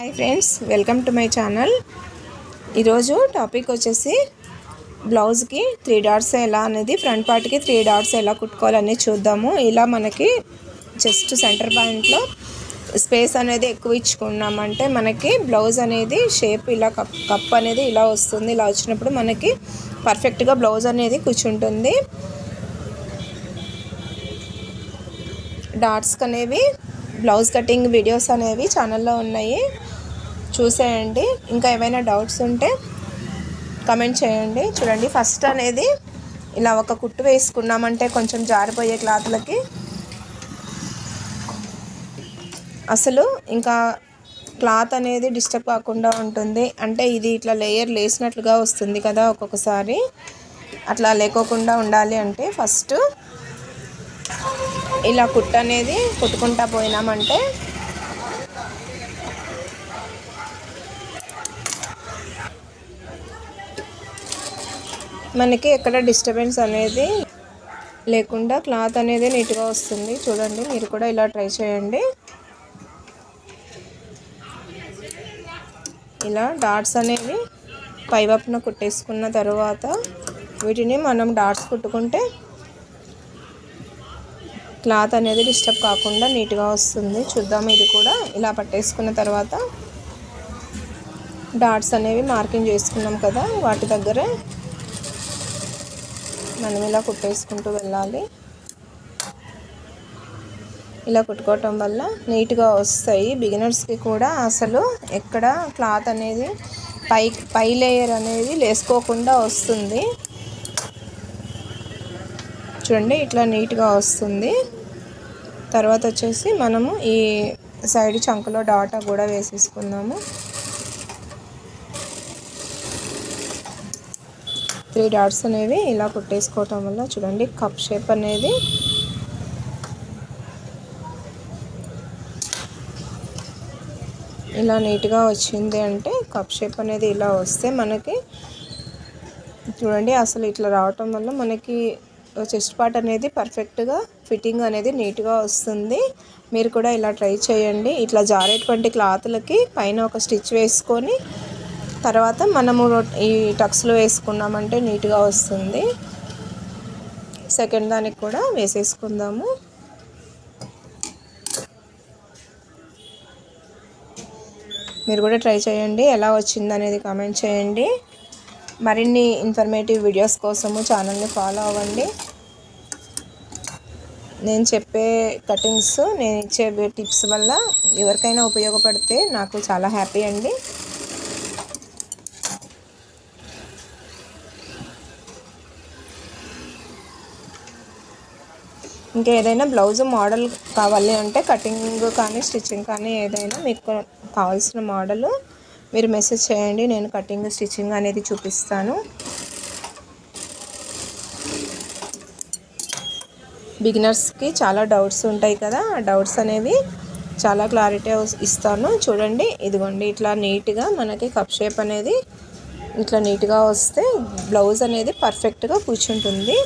Hi friends, welcome to my channel. ఈరోజు topic వచ్చేసి బ్లౌజ్కి 3 డాట్స్ ఎలా అనేది, ఫ్రంట్ పార్ట్కి 3 డాట్స్ ఎలా కుట్టుకోవాలని చూద్దాము. ఇలా మనకి చెస్ట్ సెంటర్ పాయింట్లో స్పేస్ అనేది ఎక్కువ ఇచ్చుకున్నామంటే మనకి బ్లౌజ్ అనేది షేప్ ఇలా కప్ అనేది ఇలా వస్తుంది. ఇలా వచ్చినప్పుడు మనకి పర్ఫెక్ట్గా బ్లౌజ్ అనేది కూర్చుంటుంది. డాట్స్ అనేవి బ్లౌజ్ కటింగ్ వీడియోస్ అనేవి ఛానల్లో ఉన్నాయి, చూసేయండి. ఇంకా ఏమైనా డౌట్స్ ఉంటే కమెంట్ చేయండి. చూడండి, ఫస్ట్ అనేది ఇలా ఒక కుట్టు వేసుకున్నామంటే కొంచెం జారిపోయే క్లాత్లకి అసలు ఇంకా క్లాత్ అనేది డిస్టర్బ్ కాకుండా ఉంటుంది. అంటే ఇది ఇట్లా లేయర్ లేసినట్లుగా వస్తుంది కదా ఒక్కొక్కసారి. అట్లా లేకోకుండా ఉండాలి అంటే ఫస్ట్ ఇలా కుట్టు అనేది కుట్టుకుంటా పోయినామంటే మనకి ఎక్కడ డిస్టర్బెన్స్ అనేది లేకుండా క్లాత్ అనేది నీట్గా వస్తుంది. చూడండి, మీరు కూడా ఇలా ట్రై చేయండి. ఇలా డాట్స్ అనేవి పైవైపున కుట్టేసుకున్న తర్వాత వీటిని మనం డాట్స్ కుట్టుకుంటే క్లాత్ అనేది డిస్టర్బ్ కాకుండా నీట్గా వస్తుంది. చూద్దాము. ఇది కూడా ఇలా పట్టేసుకున్న తర్వాత డాట్స్ అనేవి మార్కింగ్ చేసుకున్నాం కదా, వాటి దగ్గరే మనం ఇలా కుట్టేసుకుంటూ వెళ్ళాలి. ఇలా కుట్టుకోవటం వల్ల నీట్గా వస్తాయి. బిగినర్స్కి కూడా అసలు ఎక్కడ క్లాత్ అనేది పై లేయర్ అనేది లేసుకోకుండా వస్తుంది. చూడండి, ఇట్లా నీట్గా వస్తుంది. తర్వాత వచ్చేసి మనము ఈ సైడ్ చంకలో డాటా కూడా వేసేసుకుందాము. 3 డాట్స్ అనేవి ఇలా కుట్టేసుకోవటం వల్ల చూడండి కప్ షేప్ అనేది ఇలా నీట్గా వచ్చింది. అంటే కప్ షేప్ అనేది ఇలా వస్తే మనకి చూడండి అసలు ఇట్లా రావటం వల్ల మనకి చెస్ట్ పార్ట్ అనేది పర్ఫెక్ట్గా ఫిట్టింగ్ అనేది నీట్గా వస్తుంది. మీరు కూడా ఇలా ట్రై చేయండి. ఇట్లా జారేటువంటి క్లాత్లకి పైన ఒక స్టిచ్ వేసుకొని తర్వాత మనము ఈ టక్స్లో వేసుకున్నామంటే నీట్గా వస్తుంది. సెకండ్ దానికి కూడా వేసేసుకుందాము. మీరు కూడా ట్రై చేయండి. ఎలా వచ్చిందనేది కామెంట్ చేయండి. మరిన్ని ఇన్ఫర్మేటివ్ వీడియోస్ కోసము ఛానల్ని ఫాలో అవ్వండి. నేను చెప్పే కటింగ్స్, నేను ఇచ్చే టిప్స్ వల్ల ఎవరికైనా ఉపయోగపడితే నాకు చాలా హ్యాపీ అండి. ఇంకా ఏదైనా బ్లౌజ్ మోడల్ కావాలి అంటే కటింగ్ కానీ స్టిచ్చింగ్ కానీ ఏదైనా మీకు కావాల్సిన మోడల్ మీరు మెసేజ్ చేయండి. నేను కటింగ్ స్టిచ్చింగ్ అనేది చూపిస్తాను. బిగినర్స్కి చాలా డౌట్స్ ఉంటాయి కదా, ఆ డౌట్స్ అనేవి చాలా క్లారిటీ ఇస్తాను. చూడండి, ఇదిగోండి ఇట్లా నీట్గా మనకి కప్ షేప్ అనేది ఇట్లా నీట్గా వస్తే బ్లౌజ్ అనేది పర్ఫెక్ట్గా కూర్చుంటుంది.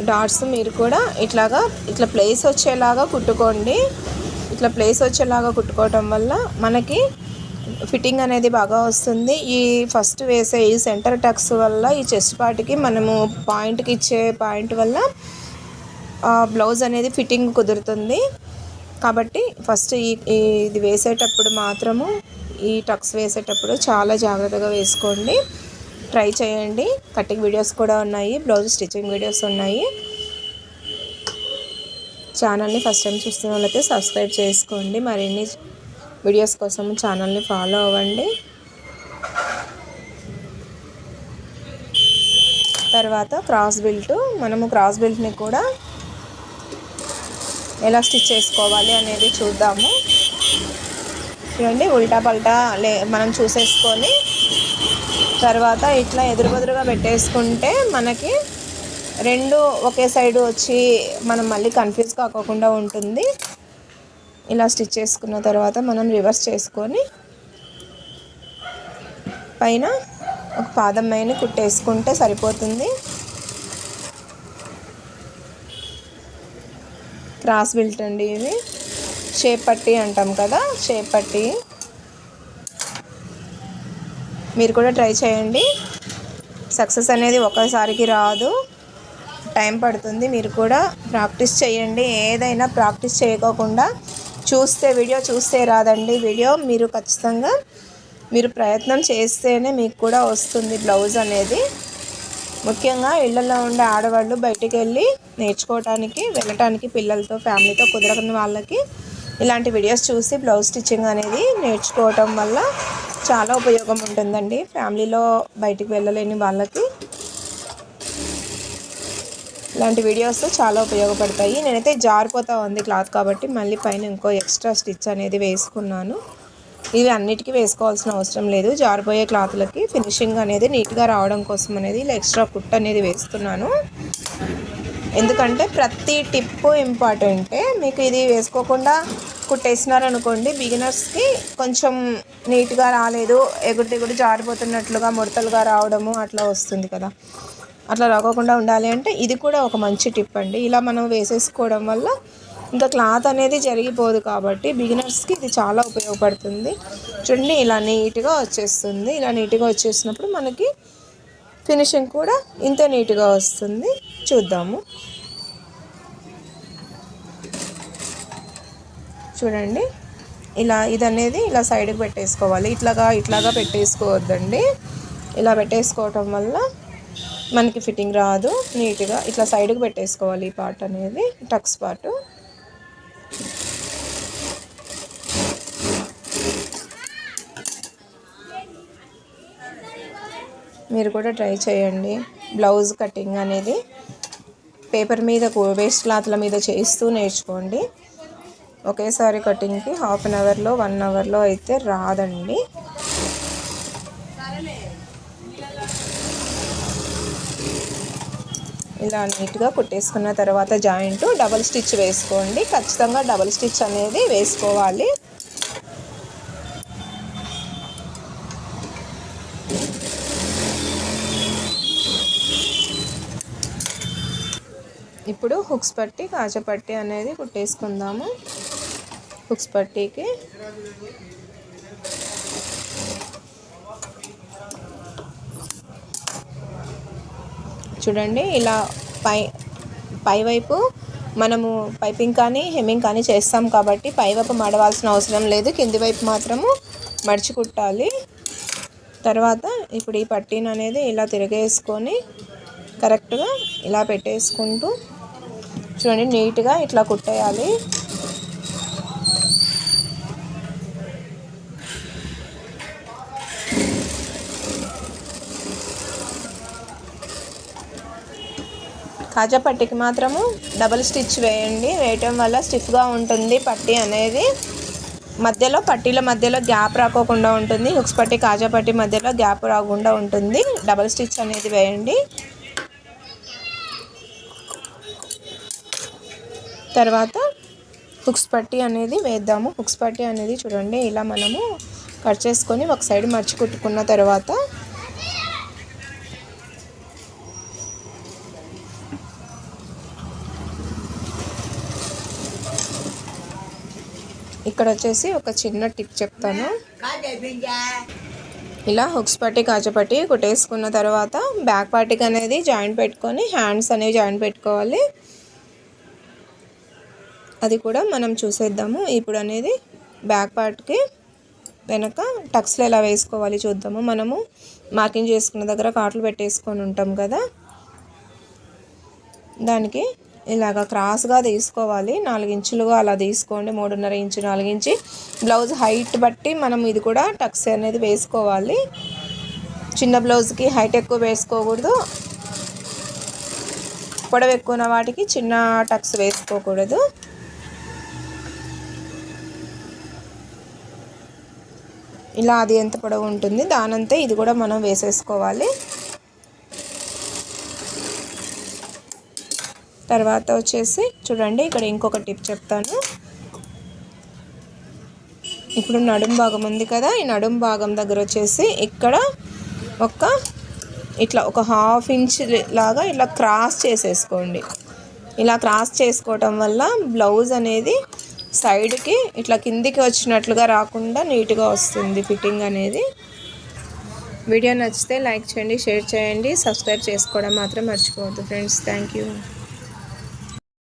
డాట్స్ మీరు కూడా ఇట్లా ప్లేస్ వచ్చేలాగా కుట్టుకోండి. ఇట్లా ప్లేస్ వచ్చేలాగా కుట్టుకోవటం వల్ల మనకి ఫిట్టింగ్ అనేది బాగా వస్తుంది. ఈ ఫస్ట్ వేసే ఈ సెంటర్ టక్స్ వల్ల ఈ చెస్ట్ పార్ట్కి మనము పాయింట్కి ఇచ్చే పాయింట్ వల్ల బ్లౌజ్ అనేది ఫిట్టింగ్ కుదురుతుంది. కాబట్టి ఫస్ట్ ఇది వేసేటప్పుడు మాత్రము ఈ టక్స్ వేసేటప్పుడు చాలా జాగ్రత్తగా వేసుకోండి. ట్రై చేయండి. కటింగ్ వీడియోస్ కూడా ఉన్నాయి, బ్లౌజ్ స్టిచ్చింగ్ వీడియోస్ ఉన్నాయి. ఛానల్ని ఫస్ట్ టైం చూస్తున్న వాళ్ళైతే సబ్స్క్రైబ్ చేసుకోండి. మరిన్ని వీడియోస్ కోసం ఛానల్ని ఫాలో అవ్వండి. తర్వాత క్రాస్ బెల్ట్, మనము క్రాస్ బెల్ట్ని కూడా ఎలా స్టిచ్ చేసుకోవాలి అనేది చూద్దాము. చూడండి, ఉల్టా పల్టా మనం చూసేసుకొని తర్వాత ఇట్లా ఎదురుబెదురుగా పెట్టేసుకుంటే మనకి రెండు ఒకే సైడు వచ్చి మనం మళ్ళీ కన్ఫ్యూజ్ కాకుండా ఉంటుంది. ఇలా స్టిచ్ చేసుకున్న తర్వాత మనం రివర్స్ చేసుకొని పైన ఒక పాదం పైన కుట్టేసుకుంటే సరిపోతుంది. క్రాస్ బెల్ట్ అండి ఇది. షేప్ పట్టి అంటాం కదా, షేప్ పట్టి మీరు కూడా ట్రై చేయండి. సక్సెస్ అనేది ఒక్కసారికి రాదు, టైం పడుతుంది. మీరు కూడా ప్రాక్టీస్ చేయండి. ఏదైనా ప్రాక్టీస్ చేయకోకుండా వీడియో చూస్తే రాదండి. వీడియో మీరు ఖచ్చితంగా మీరు ప్రయత్నం చేస్తేనే మీకు కూడా వస్తుంది బ్లౌజ్ అనేది. ముఖ్యంగా ఇళ్లలో ఉండే ఆడవాళ్ళు బయటికి వెళ్ళటానికి పిల్లలతో ఫ్యామిలీతో కుదరని వాళ్ళకి ఇలాంటి వీడియోస్ చూసి బ్లౌజ్ స్టిచ్చింగ్ అనేది నేర్చుకోవటం వల్ల చాలా ఉపయోగం ఉంటుందండి. ఫ్యామిలీలో బయటికి వెళ్ళలేని వాళ్ళకి ఇలాంటి వీడియోస్ చాలా ఉపయోగపడతాయి. నేనైతే జారిపోతూ ఉంది క్లాత్ కాబట్టి మళ్ళీ పైన ఇంకో ఎక్స్ట్రా స్టిచ్ అనేది వేసుకున్నాను. ఇవి అన్నిటికీ వేసుకోవాల్సిన అవసరం లేదు. జారిపోయే క్లాత్లకి ఫినిషింగ్ అనేది నీట్గా రావడం కోసం అనేది ఇలా ఎక్స్ట్రా కుట్ అనేది వేస్తున్నాను. ఎందుకంటే ప్రతి టిప్పు ఇంపార్టెంటే. మీకు ఇది వేసుకోకుండా కుట్టేసినారనుకోండి, బిగినర్స్కి కొంచెం నీట్గా రాలేదు, ఎగుడు జారిపోతున్నట్లుగా ముడతలుగా రావడము అట్లా వస్తుంది కదా. అట్లా రాకోకుండా ఉండాలి అంటే ఇది కూడా ఒక మంచి టిప్ అండి. ఇలా మనం వేసేసుకోవడం వల్ల ఇంకా క్లాత్ అనేది జరిగిపోదు కాబట్టి బిగినర్స్కి ఇది చాలా ఉపయోగపడుతుంది. చూడండి ఇలా నీట్గా వచ్చేస్తుంది. ఇలా నీట్గా వచ్చేసినప్పుడు మనకి ఫినిషింగ్ కూడా ఇంత నీట్గా వస్తుంది. చూద్దాము. చూడండి ఇదనేది ఇలా సైడ్కి పెట్టేసుకోవాలి. ఇట్లాగా పెట్టేసుకోవద్దండి. ఇలా పెట్టేసుకోవటం వల్ల మనకి ఫిట్టింగ్ రాదు. నీట్గా ఇట్లా సైడ్కి పెట్టేసుకోవాలి. ఈ పార్ట్ అనేది టక్స్ పార్ట్. మీరు కూడా ట్రై చేయండి. బ్లౌజ్ కటింగ్ అనేది పేపర్ మీద వేస్ట్ క్లాత్ల మీద చేస్తూ నేర్చుకోండి. ఒకేసారి కటింగ్కి హాఫ్ అన్ అవర్లో 1 అవర్లో అయితే రాదండి. ఇలా నీట్గా కుట్టేసుకున్న తర్వాత జాయింట్ డబల్ స్టిచ్ వేసుకోండి. ఖచ్చితంగా డబల్ స్టిచ్ అనేది వేసుకోవాలి. ఇప్పుడు హుక్స్ పట్టి కాజపట్టి అనేది కుట్టేసుకుందాము. హుక్స్ పట్టీకి చూడండి ఇలా పైవైపు మనము పైపింగ్ కానీ హెమ్మింగ్ కానీ చేస్తాం కాబట్టి పైవైపు మడవాల్సిన అవసరం లేదు. కింది వైపు మాత్రము మడిచి కుట్టాలి. తర్వాత ఇప్పుడు ఈ పట్టీని అనేది ఇలా తిరగేసుకొని కరెక్ట్గా ఇలా పెట్టేసుకుంటూ చూడండి నీట్గా ఇట్లా కుట్టేయాలి. కాజా పట్టీకి మాత్రము డబల్ స్టిచ్ వేయండి. వేయటం వల్ల స్టిఫ్గా ఉంటుంది పట్టీ అనేది. పట్టీల మధ్యలో గ్యాప్ రాకోకుండా ఉంటుంది. హుక్స్ పట్టీ కాజా పట్టీ మధ్యలో గ్యాప్ రాకుండా ఉంటుంది. డబల్ స్టిచ్ అనేది వేయండి. తర్వాత హుక్స్ పట్టీ అనేది వేద్దాము. హుక్స్ పట్టీ అనేది చూడండి ఇలా మనము కట్ చేసుకొని ఒక సైడ్ మర్చి కుట్టుకున్న తర్వాత ఇక్కడ వచ్చేసి ఒక చిన్న టిప్ చెప్తాను. ఇలా హుక్స్ పట్టి కాజపట్టి కుట్టేసుకున్న తర్వాత బ్యాక్ పార్టీకి అనేది జాయింట్ పెట్టుకొని హ్యాండ్స్ అనేవి జాయింట్ పెట్టుకోవాలి. అది కూడా మనం చూసేద్దాము. ఇప్పుడు అనేది బ్యాక్ పార్ట్కి వెనక టక్స్లో ఎలా వేసుకోవాలి చూద్దాము. మనము మార్కింగ్ చేసుకున్న దగ్గర కాట్లు పెట్టేసుకొని ఉంటాం కదా, దానికి ఇలాగ క్రాస్గా తీసుకోవాలి. 4 ఇంచులుగా అలా తీసుకోండి. 3.5 ఇంచు 4 ఇంచు బ్లౌజ్ హైట్ బట్టి మనం ఇది కూడా టక్స్ అనేది వేసుకోవాలి. చిన్న బ్లౌజ్కి హైట్ ఎక్కువ వేసుకోకూడదు, పొడవు ఎక్కువ ఉన్న వాటికి చిన్న టక్స్ వేసుకోకూడదు. ఇలా అది ఎంత పొడవు ఉంటుంది దానంతే ఇది కూడా మనం వేసేసుకోవాలి. తర్వాత వచ్చేసి చూడండి ఇక్కడ ఇంకొక టిప్ చెప్తాను. ఇప్పుడు నడుం భాగం ఉంది కదా, ఈ నడుం భాగం దగ్గర వచ్చేసి ఇక్కడ ఇట్లా ఒక 1/2 ఇంచ్ లాగా ఇలా క్రాస్ చేసేసుకోండి. ఇలా క్రాస్ చేసుకోవటం వల్ల బ్లౌజ్ అనేది సైడ్కి ఇట్లా కిందికి వచ్చినట్లుగా రాకుండా నీట్గా వస్తుంది ఫిట్టింగ్ అనేది. వీడియో నచ్చితే లైక్ చేయండి, షేర్ చేయండి, సబ్స్క్రైబ్ చేసుకోవడం మాత్రం మర్చిపోవద్దు ఫ్రెండ్స్. Thank you.